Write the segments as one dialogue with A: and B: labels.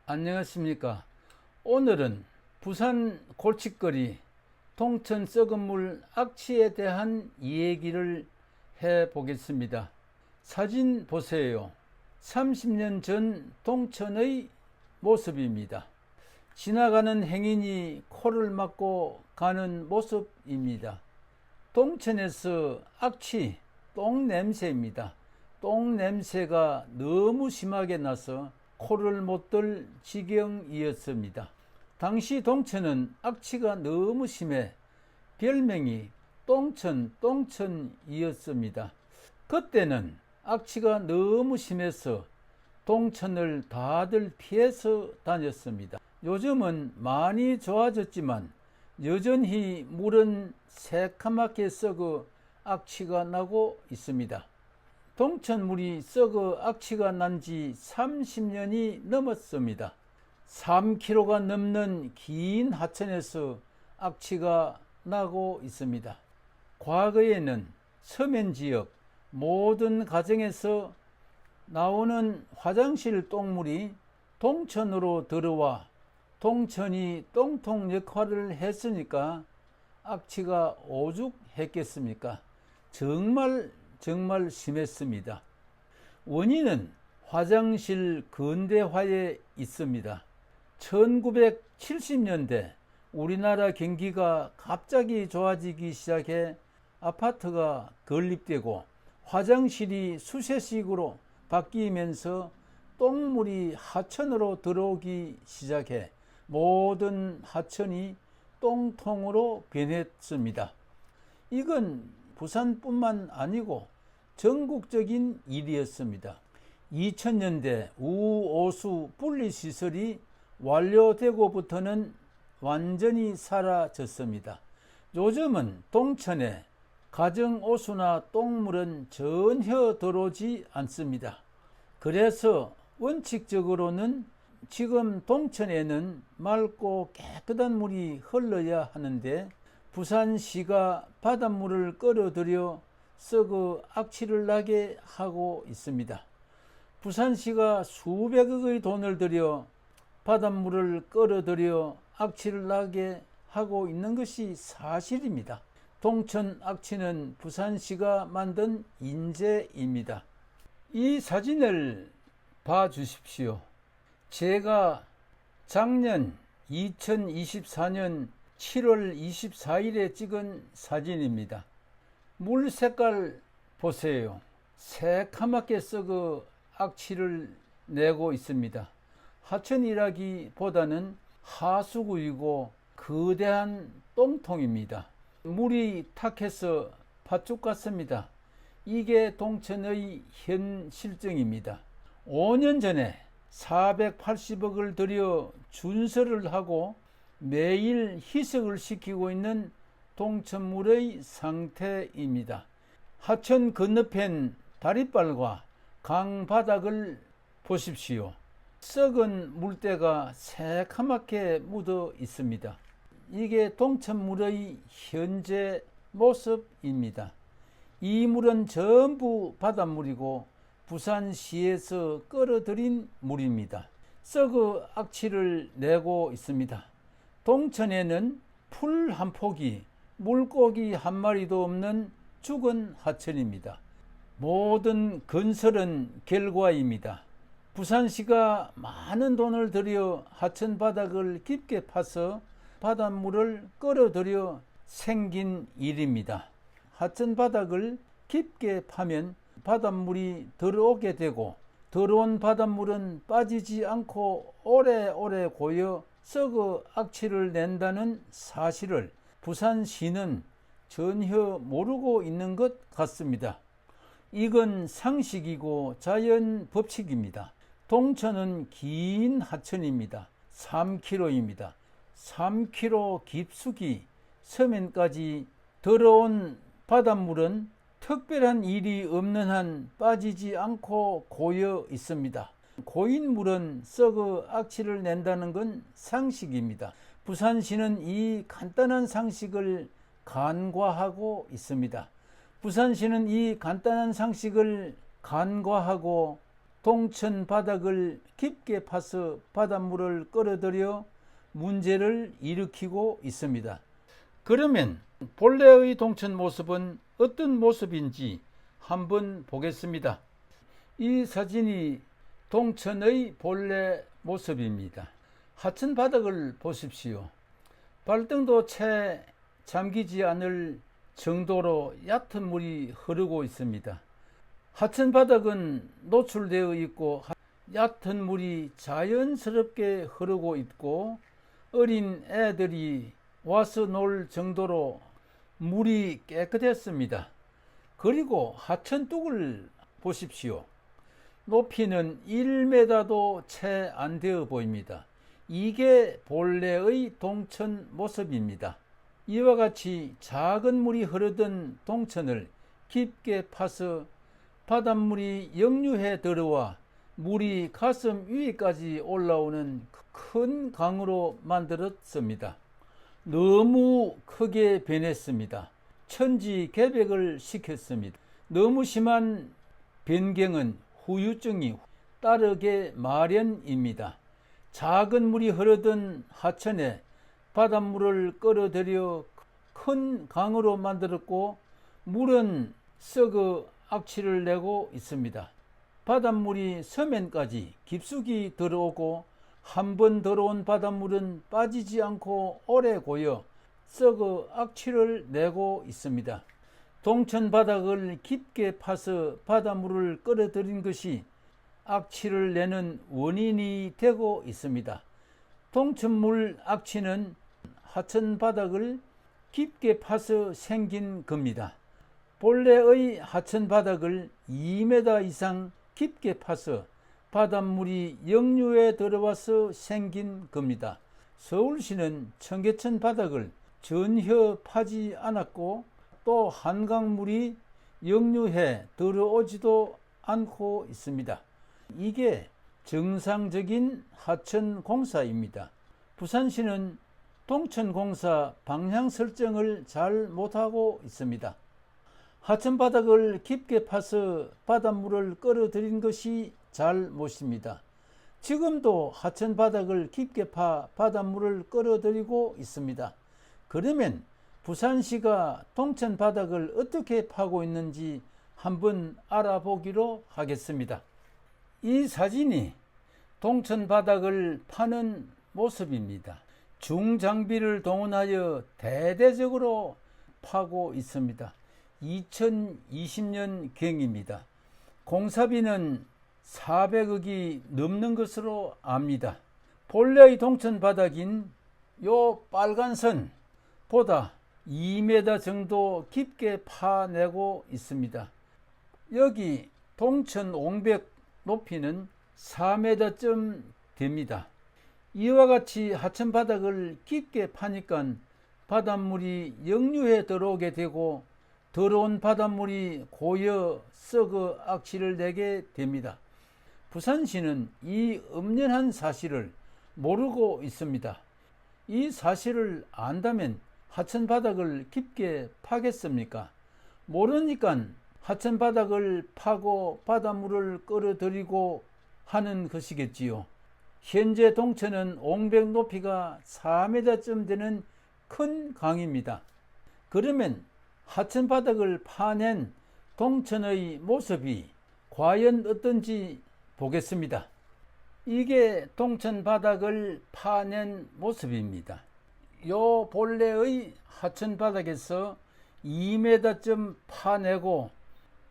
A: 안녕하십니까. 오늘은 부산 골칫거리 동천 썩은 물 악취에 대한 이야기를 해보겠습니다. 사진 보세요. 30년 전 동천의 모습입니다. 지나가는 행인이 코를 막고 가는 모습입니다. 동천에서 악취, 똥 냄새입니다. 똥 냄새가 너무 심하게 나서 코를 못 들 지경이었습니다. 당시 동천은 악취가 너무 심해 별명이 똥천이었습니다. 그때는 악취가 너무 심해서 동천을 다들 피해서 다녔습니다. 요즘은 많이 좋아졌지만 여전히 물은 새카맣게 썩어 악취가 나고 있습니다. 동천물이 썩어 악취가 난 지 30년이 넘었습니다. 3km가 넘는 긴 하천에서 악취가 나고 있습니다. 과거에는 서면지역 모든 가정에서 나오는 화장실 똥물이 동천으로 들어와 동천이 똥통 역할을 했으니까 악취가 오죽했겠습니까? 정말 심했습니다. 원인은 화장실 근대화에 있습니다. 1970년대 우리나라 경기가 갑자기 좋아지기 시작해 아파트가 건립되고 화장실이 수세식으로 바뀌면서 똥물이 하천으로 들어오기 시작해 모든 하천이 똥통으로 변했습니다. 이건 부산뿐만 아니고 전국적인 일이었습니다. 2000년대 우오수 분리시설이 완료되고부터는 완전히 사라졌습니다. 요즘은 동천에 가정오수나 똥물은 전혀 들어오지 않습니다. 그래서 원칙적으로는 지금 동천에는 맑고 깨끗한 물이 흘러야 하는데 부산시가 바닷물을 끌어들여 썩어 악취를 나게 하고 있습니다. 부산시가 수백억의 돈을 들여 바닷물을 끌어들여 악취를 나게 하고 있는 것이 사실입니다. 동천 악취는 부산시가 만든 인재입니다. 이 사진을 봐주십시오. 제가 작년 2024년 7월 24일에 찍은 사진입니다. 물 색깔 보세요. 새카맣게 썩어 악취를 내고 있습니다. 하천이라기보다는 하수구이고 거대한 똥통입니다. 물이 탁해서 팥죽 같습니다. 이게 동천의 현 실정입니다. 5년 전에 480억을 들여 준설을 하고 매일 희석을 시키고 있는 동천물의 상태입니다. 하천 건너편 다리발과 강 바닥을 보십시오. 썩은 물때가 새카맣게 묻어 있습니다. 이게 동천물의 현재 모습입니다. 이 물은 전부 바닷물이고 부산시에서 끌어들인 물입니다. 썩어 악취를 내고 있습니다. 동천에는 풀 한 포기, 물고기 한 마리도 없는 죽은 하천입니다. 모든 건설은 결과입니다. 부산시가 많은 돈을 들여 하천 바닥을 깊게 파서 바닷물을 끌어들여 생긴 일입니다. 하천 바닥을 깊게 파면 바닷물이 들어오게 되고 들어온 바닷물은 빠지지 않고 오래오래 고여 썩어 악취를 낸다는 사실을 부산시는 전혀 모르고 있는 것 같습니다. 이건 상식이고 자연 법칙입니다. 동천은 긴 하천입니다. 3km입니다. 3km 깊숙이 서면까지 들어온 바닷물은 특별한 일이 없는 한 빠지지 않고 고여 있습니다. 고인 물은 썩어 악취를 낸다는 건 상식입니다. 부산시는 이 간단한 상식을 간과하고 있습니다. 부산시는 이 간단한 상식을 간과하고 동천 바닥을 깊게 파서 바닷물을 끌어들여 문제를 일으키고 있습니다. 그러면 본래의 동천 모습은 어떤 모습인지 한번 보겠습니다. 이 사진이 동천의 본래 모습입니다. 하천 바닥을 보십시오. 발등도 채 잠기지 않을 정도로 얕은 물이 흐르고 있습니다. 하천 바닥은 노출되어 있고 얕은 물이 자연스럽게 흐르고 있고 어린 애들이 와서 놀 정도로 물이 깨끗했습니다. 그리고 하천 뚝을 보십시오. 높이는 1m도 채 안 되어 보입니다. 이게 본래의 동천 모습입니다. 이와 같이 작은 물이 흐르던 동천을 깊게 파서 바닷물이 역류해 들어와 물이 가슴 위까지 올라오는 큰 강으로 만들었습니다. 너무 크게 변했습니다. 천지개벽을 시켰습니다. 너무 심한 변경은 후유증이 따르게 마련입니다. 작은 물이 흐르던 하천에 바닷물을 끌어들여 큰 강으로 만들었고 물은 썩어 악취를 내고 있습니다. 바닷물이 서면까지 깊숙이 들어오고 한 번 들어온 바닷물은 빠지지 않고 오래 고여 썩어 악취를 내고 있습니다. 동천 바닥을 깊게 파서 바닷물을 끌어들인 것이 악취를 내는 원인이 되고 있습니다. 동천물 악취는 하천 바닥을 깊게 파서 생긴 겁니다. 본래의 하천 바닥을 2m 이상 깊게 파서 바닷물이 역류에 들어와서 생긴 겁니다. 서울시는 청계천 바닥을 전혀 파지 않았고 또 한강물이 역류해 들어오지도 않고 있습니다. 이게 정상적인 하천 공사입니다. 부산시는 동천공사 방향 설정을 잘 못하고 있습니다. 하천 바닥을 깊게 파서 바닷물을 끌어들인 것이 잘못입니다. 지금도 하천 바닥을 깊게 파 바닷물을 끌어들이고 있습니다. 그러면 부산시가 동천 바닥을 어떻게 파고 있는지 한번 알아보기로 하겠습니다. 이 사진이 동천 바닥을 파는 모습입니다. 중장비를 동원하여 대대적으로 파고 있습니다. 2020년 경입니다. 공사비는 400억이 넘는 것으로 압니다. 본래의 동천 바닥인 요 빨간 선보다 2m 정도 깊게 파내고 있습니다. 여기 동천 옹벽 높이는 4m쯤 됩니다. 이와 같이 하천 바닥을 깊게 파니까 바닷물이 역류해 들어오게 되고 더러운 바닷물이 고여 썩어 악취를 내게 됩니다. 부산시는 이 엄연한 사실을 모르고 있습니다. 이 사실을 안다면 하천 바닥을 깊게 파겠습니까? 모르니까 하천 바닥을 파고 바닷물을 끌어들이고 하는 것이겠지요. 현재 동천은 옹벽 높이가 4m쯤 되는 큰 강입니다. 그러면 하천 바닥을 파낸 동천의 모습이 과연 어떤지 보겠습니다. 이게 동천 바닥을 파낸 모습입니다. 요 본래의 하천 바닥에서 2m쯤 파내고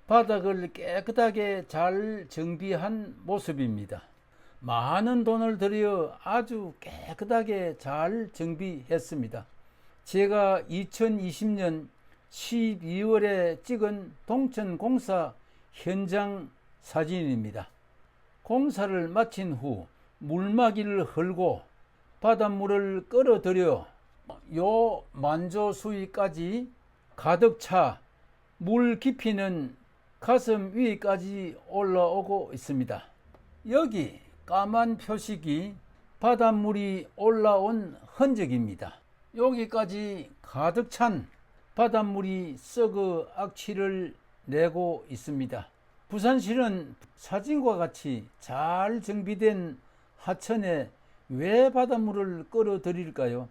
A: 바닥을 깨끗하게 잘 정비한 모습입니다. 많은 돈을 들여 아주 깨끗하게 잘 정비했습니다. 제가 2020년 12월에 찍은 동천공사 현장 사진입니다. 공사를 마친 후 물막이를 헐고 바닷물을 끌어들여 요 만조 수위까지 가득 차 물 깊이는 가슴 위까지 올라오고 있습니다. 여기 까만 표식이 바닷물이 올라온 흔적입니다. 여기까지 가득 찬 바닷물이 썩어 악취를 내고 있습니다. 부산시는 사진과 같이 잘 정비된 하천에 왜 바닷물을 끌어들일까요?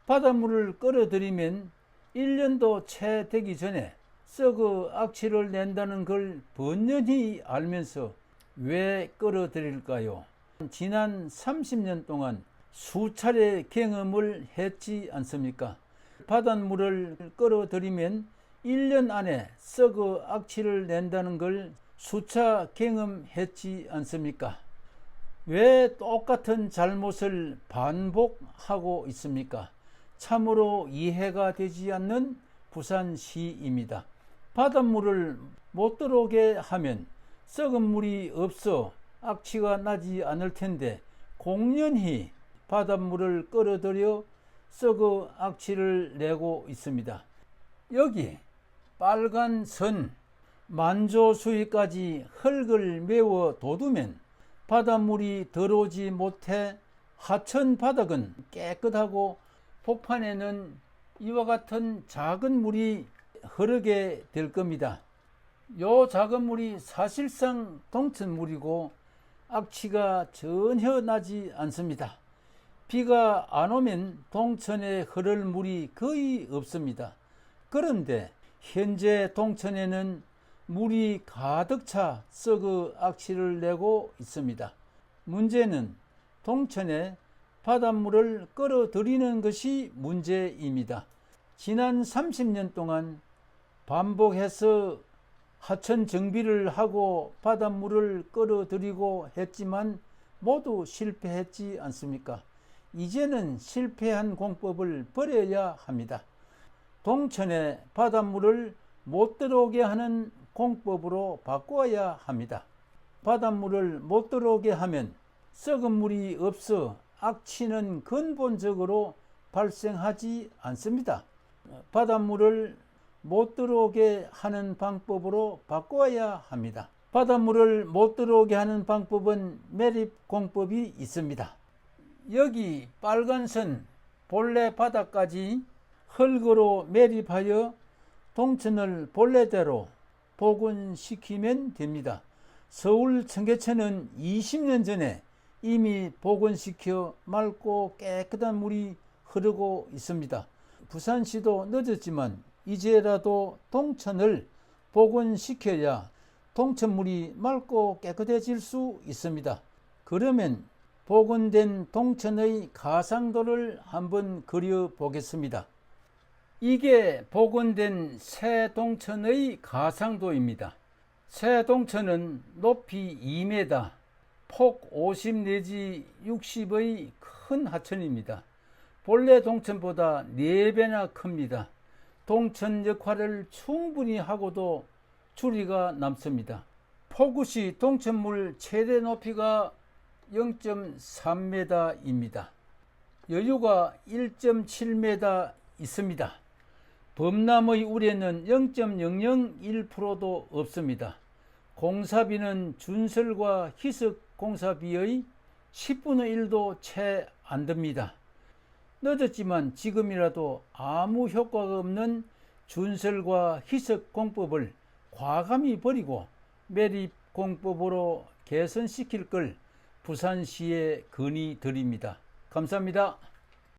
A: 바닷물을 끌어들이면 1년도 채 되기 전에 썩어 악취를 낸다는 걸 번연히 알면서 왜 끌어들일까요? 지난 30년 동안 수차례 경험을 했지 않습니까? 바닷물을 끌어들이면 1년 안에 썩어 악취를 낸다는 걸 수차 경험했지 않습니까? 왜 똑같은 잘못을 반복하고 있습니까? 참으로 이해가 되지 않는 부산시입니다. 바닷물을 못 들어오게 하면 썩은 물이 없어 악취가 나지 않을 텐데 공연히 바닷물을 끌어들여 썩어 악취를 내고 있습니다. 여기 빨간 선 만조수위까지 흙을 메워 돋우면 바닷물이 들어오지 못해 하천 바닥은 깨끗하고 폭판에는 이와 같은 작은 물이 흐르게 될 겁니다. 요 작은 물이 사실상 동천물이고 악취가 전혀 나지 않습니다. 비가 안 오면 동천에 흐를 물이 거의 없습니다. 그런데 현재 동천에는 물이 가득 차 썩어 악취를 내고 있습니다. 문제는 동천에 바닷물을 끌어들이는 것이 문제입니다. 지난 30년 동안 반복해서 하천 정비를 하고 바닷물을 끌어들이고 했지만 모두 실패했지 않습니까? 이제는 실패한 공법을 버려야 합니다. 동천에 바닷물을 못 들어오게 하는 공법으로 바꿔야 합니다. 바닷물을 못 들어오게 하면 썩은 물이 없어 악취는 근본적으로 발생하지 않습니다. 바닷물을 못 들어오게 하는 방법으로 바꿔야 합니다. 바닷물을 못 들어오게 하는 방법은 매립 공법이 있습니다. 여기 빨간 선 본래 바닥까지 흙으로 매립하여 동천을 본래대로 복원시키면 됩니다. 서울 청계천은 20년 전에 이미 복원시켜 맑고 깨끗한 물이 흐르고 있습니다. 부산시도 늦었지만 이제라도 동천을 복원시켜야 동천물이 맑고 깨끗해질 수 있습니다. 그러면 복원된 동천의 가상도를 한번 그려보겠습니다. 이게 복원된 새 동천의 가상도입니다. 새 동천은 높이 2m, 폭 50 내지 60의 큰 하천입니다. 본래 동천보다 4배나 큽니다. 동천 역할을 충분히 하고도 줄이가 남습니다. 포구시 동천물 최대 높이가 0.3m입니다. 여유가 1.7m 있습니다. 범람의 우려는 0.001%도 없습니다. 공사비는 준설과 희석 공사비의 10분의 1도 채 안 듭니다. 늦었지만 지금이라도 아무 효과가 없는 준설과 희석 공법을 과감히 버리고 매립 공법으로 개선시킬 걸 부산시에 건의드립니다. 감사합니다.